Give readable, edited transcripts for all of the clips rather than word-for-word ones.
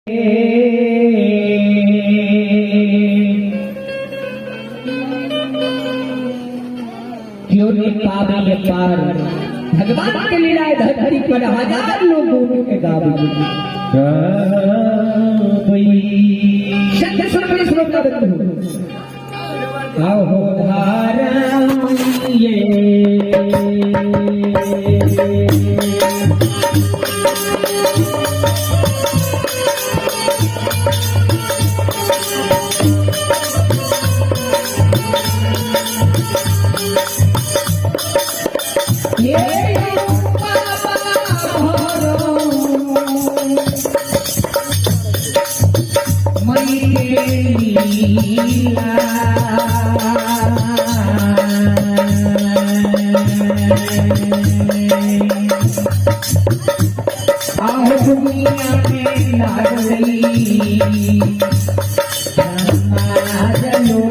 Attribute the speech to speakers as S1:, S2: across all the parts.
S1: क्यों नहीं पावे ये पार भगवान के लीला धरती पर हजार लोगों के गावी शब्द सुन के श्लोक का बंद आओ हो धारा ये दुनिया में लाडली समाजलो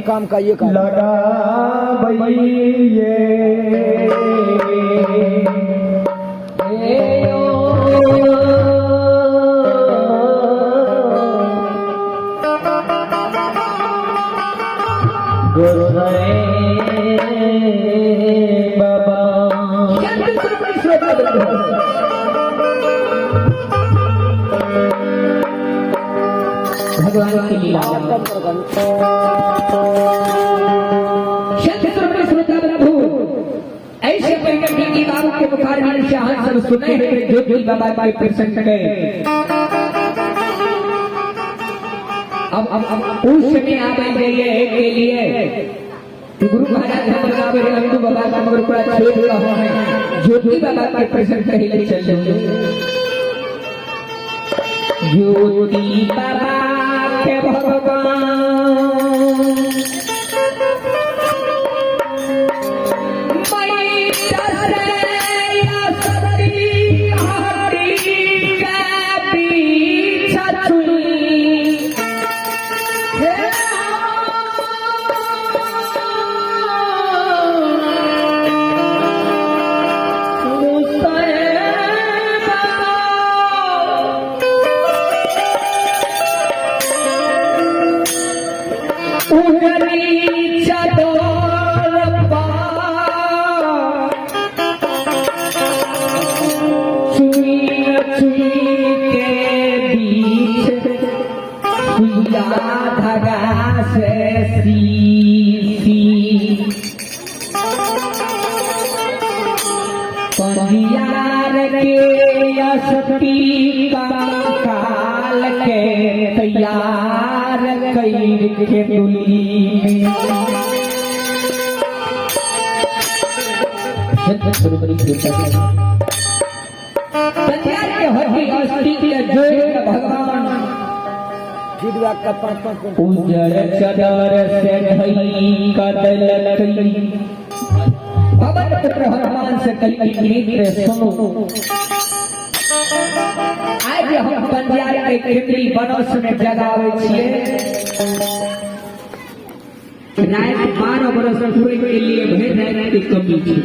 S2: काम का ये काम
S1: लगा भगवान की लीला ऐसे प्रकट की बात के मुखारबिंद से हम सब सुने हैं ज्योति बाबा के प्रसंग गए। अब उस समय आ गए के लिए गुरु महाराज हमारा मेरे नंदू बाबा का मगर पूरा छोड़ रहा है ज्योति बाबा के प्रसंग कहीं चल ज्योति बाबा के भगवान उगली चदोर चुनी चुनी के बीच सुइया धागा से सी पंजियार के यशती काल के तैयार कईर के दुली में पंजियार के हड्डी अस्थि के जोड़ के भगवान
S2: फीडबैक का 5-5
S1: उजड़ चदर से ढई कदल कई भवन पुत्र हनुमान से कई मित्र सुनो आज हम पंजियार के केंद्री बनस में जगावे छिए रात 12 बरस पूरे के लिए भेद रात की कमी थी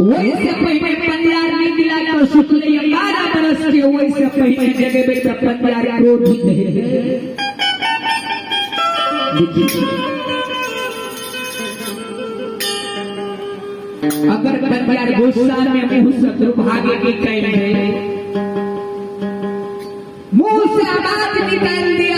S1: वैसे पहले पंजियार निकला तो शुक्ल 12 बरस के वैसे पहले जगह में पंजियार क्रोधित नहीं अगर पंजियार गुस्सा में मुंह से दुर्भाग्य की टाइम है मुंह से आवाज निकाल दिया।